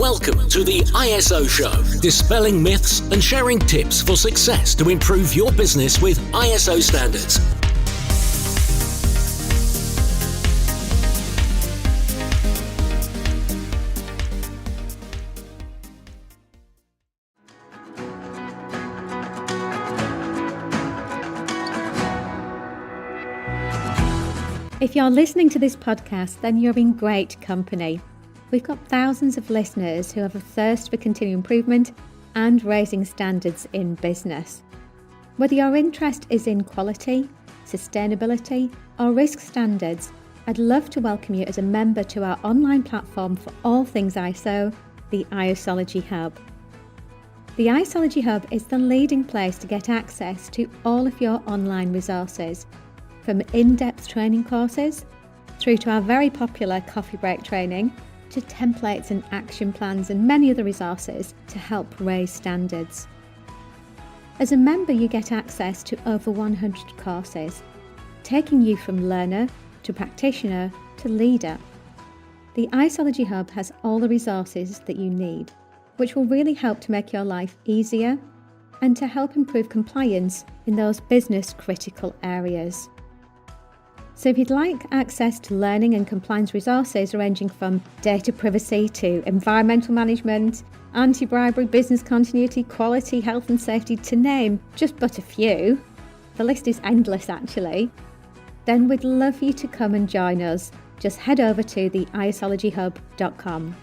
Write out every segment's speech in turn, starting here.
Welcome to the ISO Show, dispelling myths and sharing tips for success to improve your business with ISO standards. If you're listening to this podcast, then you're in great company. We've got thousands of listeners who have a thirst for continual improvement and raising standards in business. Whether your interest is in quality, sustainability, or risk standards, I'd love to welcome you as a member to our online platform for all things ISO, the ISology Hub. The ISology Hub is the leading place to get access to all of your online resources, from in-depth training courses through to our very popular coffee break training, to templates and action plans and many other resources to help raise standards. As a member, you get access to over 100 courses, taking you from learner to practitioner to leader. The ISology Hub has all the resources that you need, which will really help to make your life easier and to help improve compliance in those business critical areas. So if you'd like access to learning and compliance resources ranging from data privacy to environmental management, anti-bribery, business continuity, quality, health and safety, to name just but a few, the list is endless actually, then we'd love you to come and join us. Just head over to the isologyhub.com.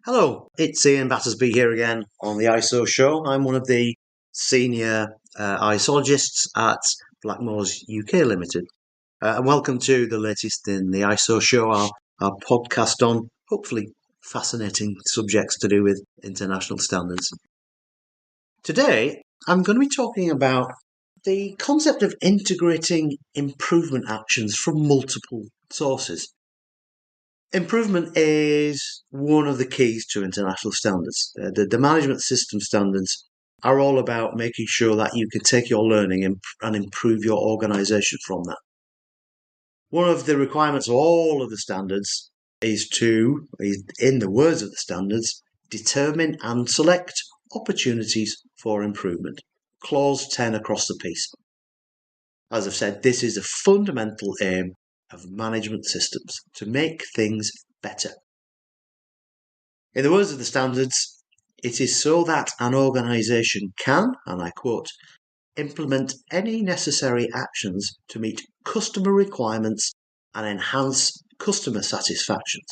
Hello, it's Ian Battersby here again on the ISO Show. I'm one of the senior isologists at Blackmores UK Limited. And welcome to the latest in the ISO Show, our podcast on hopefully fascinating subjects to do with international standards. Today, I'm going to be talking about the concept of integrating improvement actions from multiple sources. Improvement is one of the keys to international standards. The management system standards are all about making sure that you can take your learning and improve your organisation from that. One of the requirements of all of the standards is to, in the words of the standards, determine and select opportunities for improvement. Clause 10 across the piece. As I've said, this is a fundamental aim of management systems, to make things better. In the words of the standards, it is so that an organisation can, and I quote, implement any necessary actions to meet customer requirements and enhance customer satisfaction.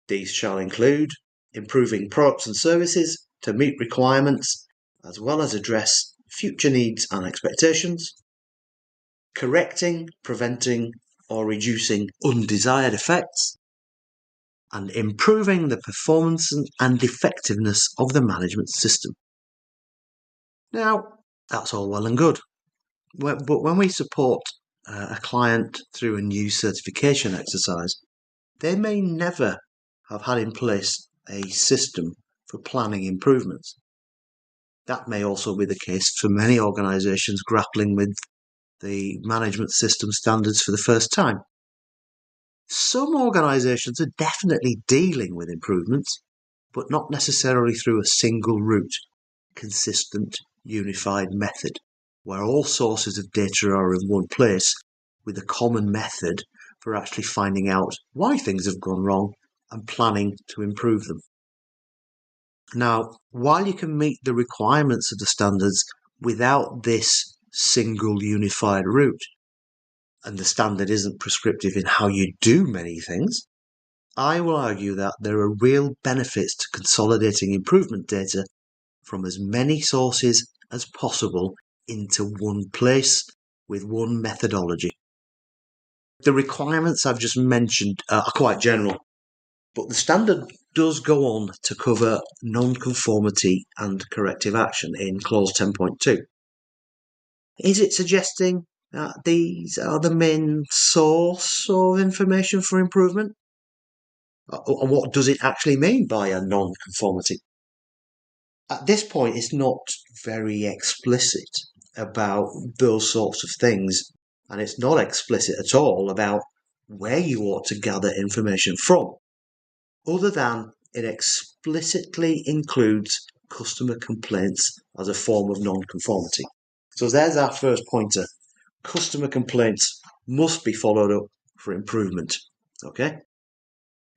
These shall include improving products and services to meet requirements as well as address future needs and expectations, correcting, preventing, or reducing undesired effects, and improving the performance and effectiveness of the management system. Now, that's all well and good, but when we support a client through a new certification exercise, they may never have had in place a system for planning improvements. That may also be the case for many organisations grappling with the management system standards for the first time. Some organisations are definitely dealing with improvements, but not necessarily through a single route, consistent, unified method, where all sources of data are in one place with a common method for actually finding out why things have gone wrong and planning to improve them. Now, while you can meet the requirements of the standards without this single unified route, and the standard isn't prescriptive in how you do many things, I will argue that there are real benefits to consolidating improvement data from as many sources as possible into one place with one methodology. The requirements I've just mentioned are quite general, but the standard does go on to cover non-conformity and corrective action in clause 10.2. Is it suggesting that these are the main source of information for improvement? And what does it actually mean by a non-conformity? At this point, it's not very explicit about those sorts of things, and it's not explicit at all about where you ought to gather information from, other than it explicitly includes customer complaints as a form of non-conformity. So there's our first pointer. Customer complaints must be followed up for improvement. Okay?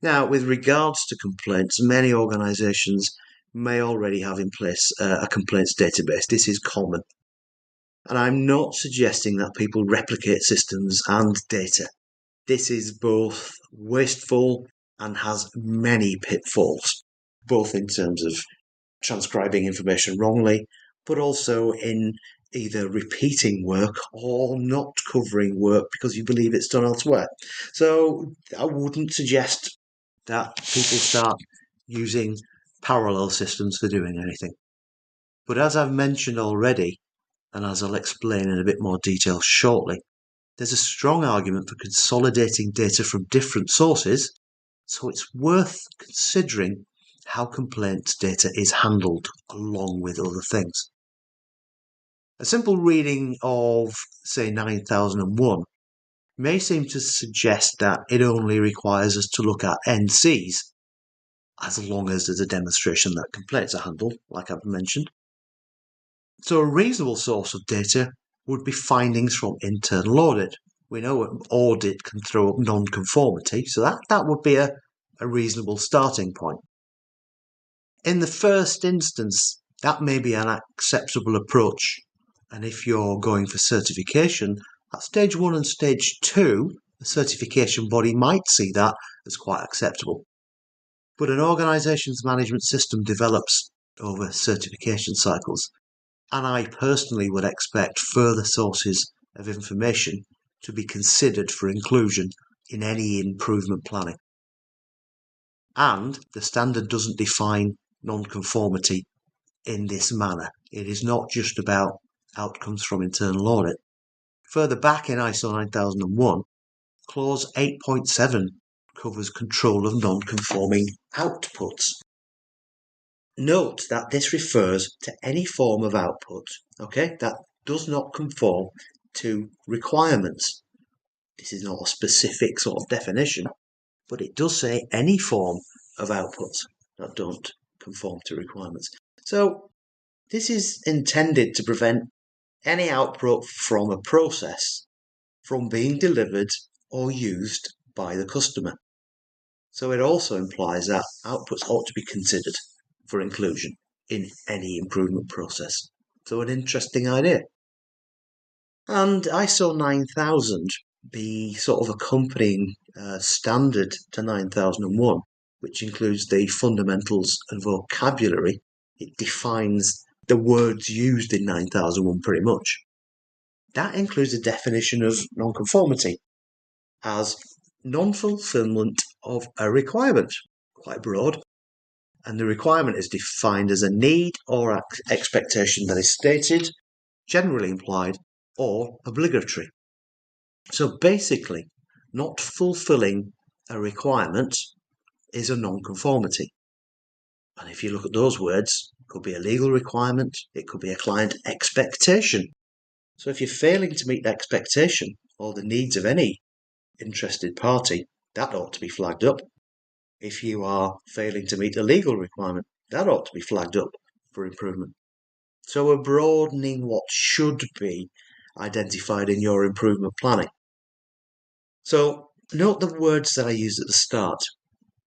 Now, with regards to complaints, many organisations may already have in place a complaints database. This is common. And I'm not suggesting that people replicate systems and data. This is both wasteful and has many pitfalls, both in terms of transcribing information wrongly, but also in either repeating work or not covering work because you believe it's done elsewhere. So I wouldn't suggest that people start using parallel systems for doing anything. But as I've mentioned already, and as I'll explain in a bit more detail shortly, there's a strong argument for consolidating data from different sources, so it's worth considering how complaints data is handled along with other things. A simple reading of, say, 9001 may seem to suggest that it only requires us to look at NCs, as long as there's a demonstration that complaints are handled, like I've mentioned. So a reasonable source of data would be findings from internal audit. We know an audit can throw up non-conformity, so that would be a reasonable starting point. In the first instance, that may be an acceptable approach, and if you're going for certification, at stage 1 and stage 2, the certification body might see that as quite acceptable. But an organisation's management system develops over certification cycles, and I personally would expect further sources of information to be considered for inclusion in any improvement planning. And the standard doesn't define non-conformity in this manner. It is not just about outcomes from internal audit. Further back in ISO 9001, clause 8.7 covers control of non-conforming outputs. Note that this refers to any form of output, that does not conform to requirements. This is not a specific sort of definition, but it does say any form of outputs that don't conform to requirements. So this is intended to prevent any output from a process from being delivered or used by the customer. So it also implies that outputs ought to be considered for inclusion in any improvement process. So an interesting idea. And ISO 9000, the sort of accompanying standard to 9001, which includes the fundamentals and vocabulary, it defines the words used in 9001 pretty much. That includes a definition of non-conformity as non-fulfillment of a requirement, quite broad. And the requirement is defined as a need or expectation that is stated, generally implied, or obligatory. So basically, not fulfilling a requirement is a non-conformity. And if you look at those words, it could be a legal requirement, it could be a client expectation. So if you're failing to meet the expectation or the needs of any interested party, that ought to be flagged up. If you are failing to meet the legal requirement, that ought to be flagged up for improvement. So we're broadening what should be identified in your improvement planning. So note the words that I used at the start.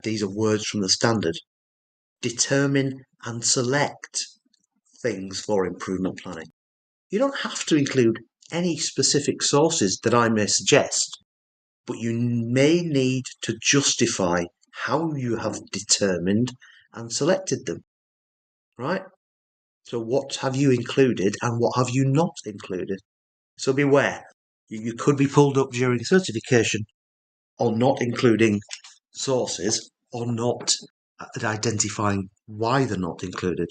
These are words from the standard. Determine and select things for improvement planning. You don't have to include any specific sources that I may suggest, but you may need to justify how you have determined and selected them, right? So what have you included and what have you not included? So beware, you could be pulled up during certification on not including sources or not identifying why they're not included.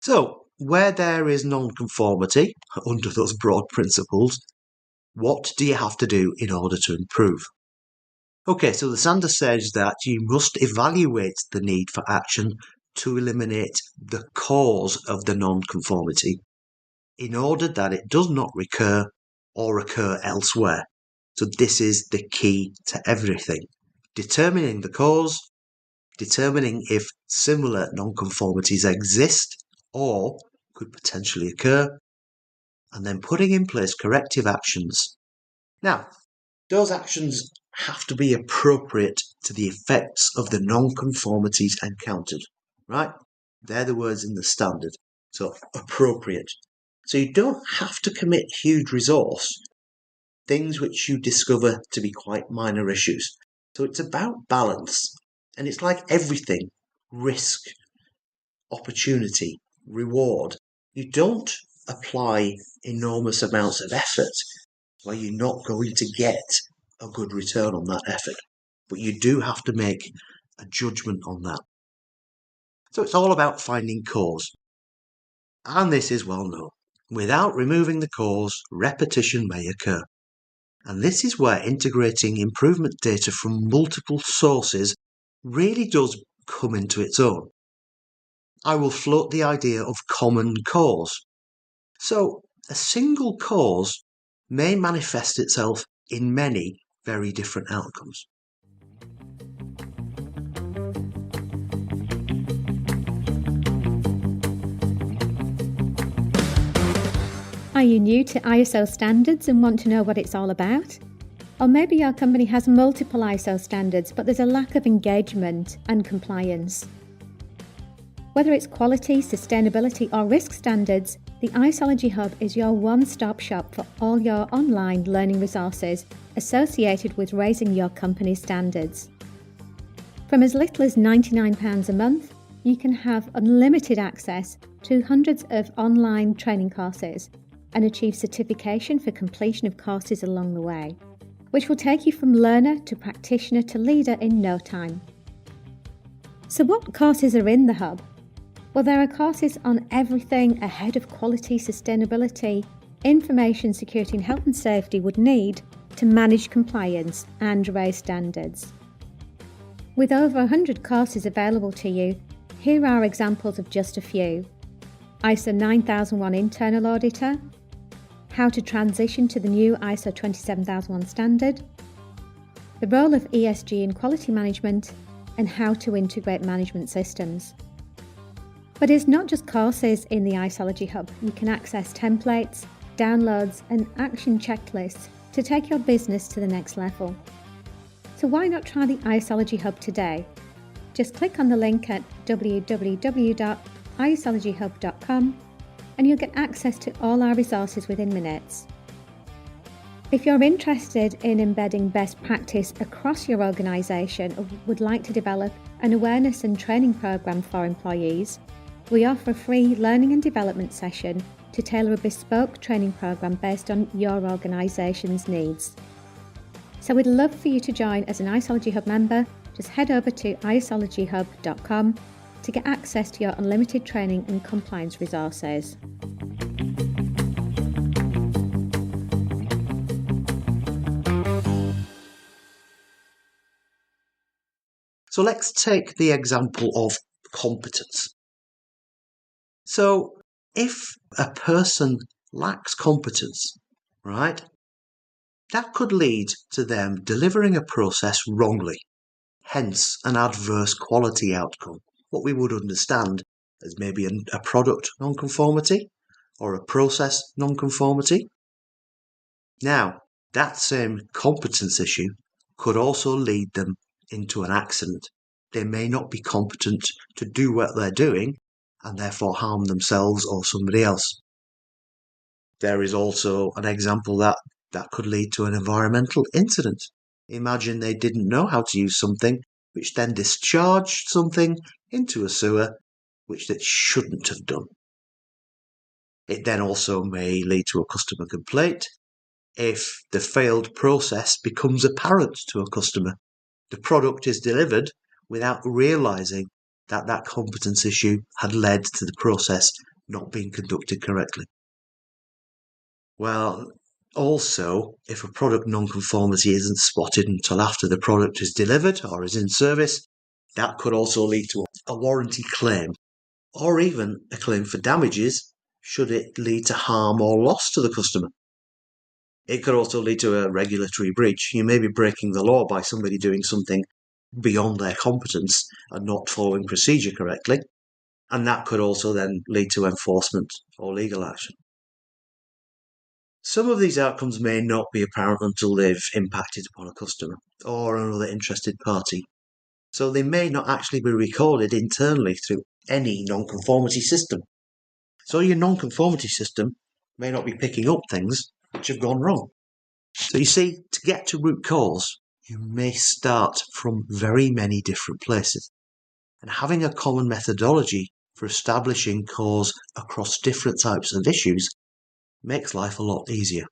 So where there is non-conformity under those broad principles, what do you have to do in order to improve? Okay, so the standard says that you must evaluate the need for action to eliminate the cause of the non-conformity in order that it does not recur or occur elsewhere. So this is the key to everything. Determining the cause, determining if similar non-conformities exist or could potentially occur, and then putting in place corrective actions. Now, those actions have to be appropriate to the effects of the non-conformities encountered, right? They're the words in the standard. So appropriate. So you don't have to commit huge resource, things which you discover to be quite minor issues. So it's about balance. And it's like everything, risk, opportunity, reward. You don't apply enormous amounts of effort where you're not going to get a good return on that effort. But you do have to make a judgment on that. So it's all about finding cause. And this is well known. Without removing the cause, repetition may occur. And this is where integrating improvement data from multiple sources really does come into its own. I will float the idea of common cause. So, a single cause may manifest itself in many very different outcomes. Are you new to ISO standards and want to know what it's all about? Or maybe your company has multiple ISO standards, but there's a lack of engagement and compliance. Whether it's quality, sustainability, or risk standards, the Isology Hub is your one-stop shop for all your online learning resources associated with raising your company's standards. From as little as £99 a month, you can have unlimited access to hundreds of online training courses and achieve certification for completion of courses along the way, which will take you from learner to practitioner to leader in no time. So what courses are in the Hub? Well, there are courses on everything a head of quality, sustainability, information security and health and safety would need to manage compliance and raise standards. With over 100 courses available to you, here are examples of just a few. ISO 9001 Internal Auditor, how to transition to the new ISO 27001 standard, the role of ESG in quality management, and how to integrate management systems. But it's not just courses in the Isology Hub. You can access templates, downloads, and action checklists to take your business to the next level. So why not try the Isology Hub today? Just click on the link at www.isologyhub.com and you'll get access to all our resources within minutes. If you're interested in embedding best practice across your organisation or would like to develop an awareness and training programme for employees, we offer a free learning and development session to tailor a bespoke training programme based on your organisation's needs. So we'd love for you to join as an Isology Hub member. Just head over to isologyhub.com to get access to your unlimited training and compliance resources. So let's take the example of competence. So if a person lacks competence, right, that could lead to them delivering a process wrongly, hence an adverse quality outcome, what we would understand as maybe a product non-conformity or a process non-conformity. Now, that same competence issue could also lead them into an accident. They may not be competent to do what they're doing and therefore harm themselves or somebody else. There is also an example that could lead to an environmental incident. Imagine they didn't know how to use something, which then discharged something into a sewer, which they shouldn't have done. It then also may lead to a customer complaint if the failed process becomes apparent to a customer. The product is delivered without realising that that competence issue had led to the process not being conducted correctly. Well, Also, if a product non-conformity isn't spotted until after the product is delivered or is in service, that could also lead to a warranty claim, or even a claim for damages should it lead to harm or loss to the customer. It could also lead to a regulatory breach. You may be breaking the law by somebody doing something beyond their competence and not following procedure correctly, and that could also then lead to enforcement or legal action. Some of these outcomes may not be apparent until they've impacted upon a customer or another interested party, so they may not actually be recorded internally through any non-conformity system. So your non-conformity system may not be picking up things which have gone wrong. So you see, to get to root cause, you may start from very many different places. And having a common methodology for establishing cause across different types of issues makes life a lot easier.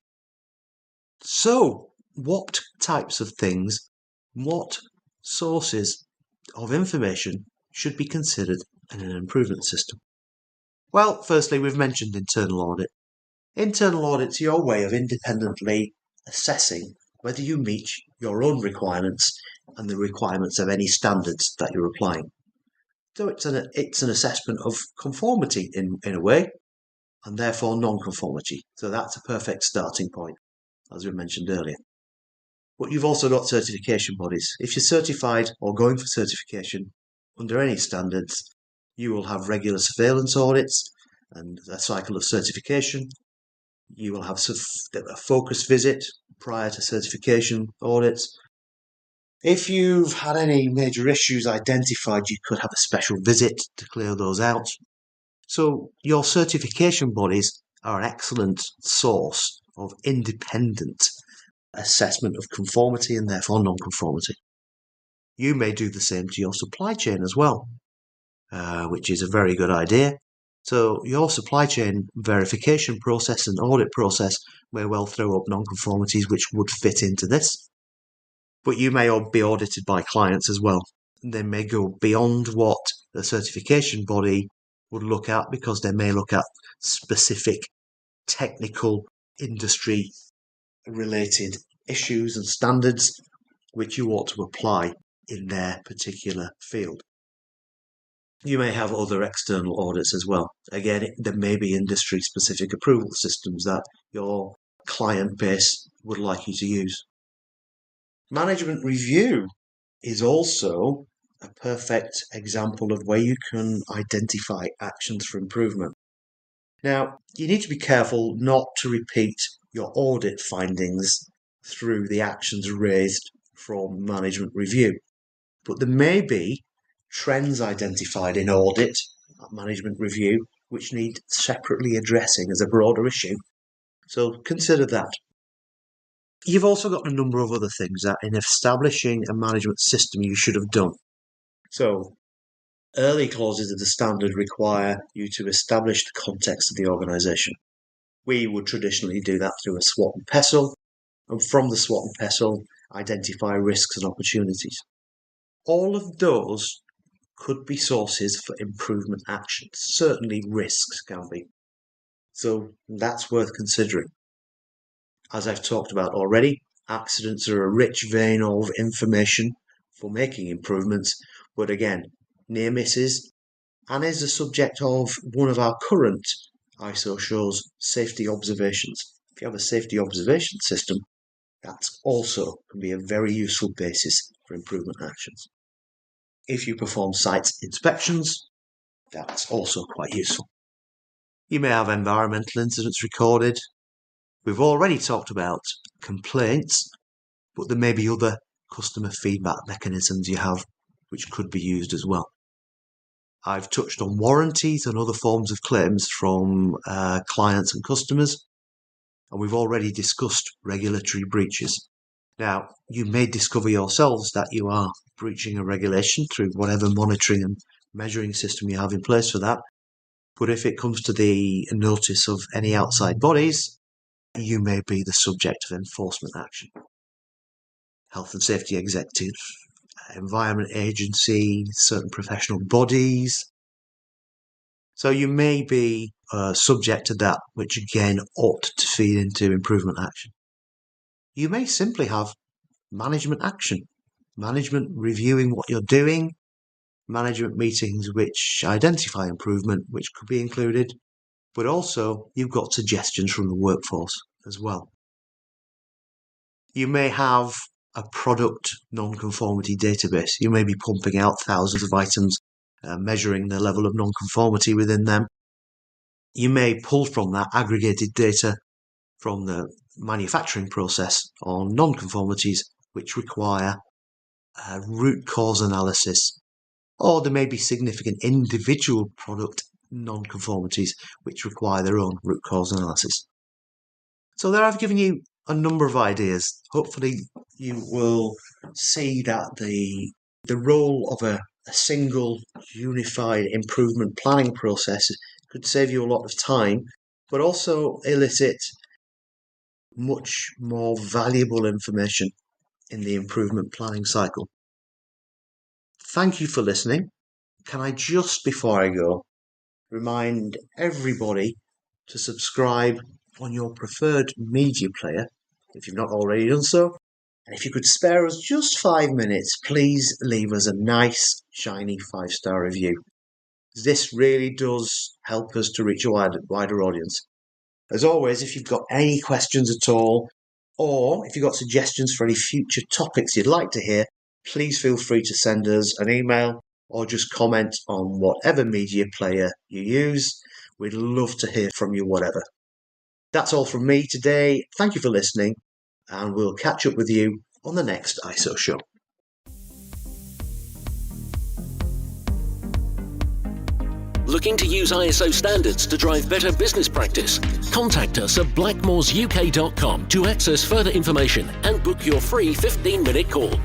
So, what types of things, what sources of information should be considered in an improvement system? Well, firstly, we've mentioned internal audit. Internal audit's your way of independently assessing whether you meet your own requirements and the requirements of any standards that you're applying. So it's an assessment of conformity in a way, and therefore non-conformity. So that's a perfect starting point, as we mentioned earlier. But you've also got certification bodies. If you're certified or going for certification under any standards, you will have regular surveillance audits and a cycle of certification. You will have a focus visit prior to certification audits. If you've had any major issues identified, you could have a special visit to clear those out. So your certification bodies are an excellent source of independent assessment of conformity and therefore non-conformity. You may do the same to your supply chain as well, which is a very good idea. So your supply chain verification process and audit process may well throw up non-conformities which would fit into this. But you may be audited by clients as well. They may go beyond what the certification body would look at because they may look at specific technical industry related issues and standards which you ought to apply in their particular field. You may have other external audits as well. Again, there may be industry specific approval systems that your client base would like you to use. Management review is also a perfect example of where you can identify actions for improvement. Now, you need to be careful not to repeat your audit findings through the actions raised from management review, but there may be trends identified in audit, management review, which need separately addressing as a broader issue. So consider that. You've also got a number of other things that in establishing a management system you should have done. So, early clauses of the standard require you to establish the context of the organisation. We would traditionally do that through a SWOT and PESTLE, and from the SWOT and PESTLE, identify risks and opportunities. All of those could be sources for improvement actions. Certainly risks can be. So that's worth considering. As I've talked about already, accidents are a rich vein of information for making improvements, but again, near misses, and is the subject of one of our current ISO shows, safety observations. If you have a safety observation system, that's also can be a very useful basis for improvement actions. If you perform site inspections, that's also quite useful. You may have environmental incidents recorded. We've already talked about complaints, but there may be other customer feedback mechanisms you have which could be used as well. I've touched on warranties and other forms of claims from clients and customers, and we've already discussed regulatory breaches. Now, you may discover yourselves that you are breaching a regulation through whatever monitoring and measuring system you have in place for that, but if it comes to the notice of any outside bodies, you may be the subject of enforcement action. Health and safety executive, environment agency, certain professional bodies. So you may be subject to that, which again ought to feed into improvement action. You may simply have management action, management reviewing what you're doing, management meetings which identify improvement, which could be included, but also you've got suggestions from the workforce as well. You may have a product non-conformity database. You may be pumping out thousands of items, measuring the level of non-conformity within them. You may pull from that aggregated data from the manufacturing process on non-conformities which require root cause analysis, or there may be significant individual product non-conformities which require their own root cause analysis. So there I've given you a number of ideas. Hopefully you will see that the role of a single unified improvement planning process could save you a lot of time, but also elicit much more valuable information in the improvement planning cycle. Thank you for listening. Can I just, before I go, remind everybody to subscribe on your preferred media player, if you've not already done so. And if you could spare us just 5 minutes, please leave us a nice, shiny 5-star review. This really does help us to reach a wider audience. As always, if you've got any questions at all, or if you've got suggestions for any future topics you'd like to hear, please feel free to send us an email or just comment on whatever media player you use. We'd love to hear from you, whatever. That's all from me today. Thank you for listening, and we'll catch up with you on the next ISO show. Looking to use ISO standards to drive better business practice? Contact us at blackmoresuk.com to access further information and book your free 15-minute call.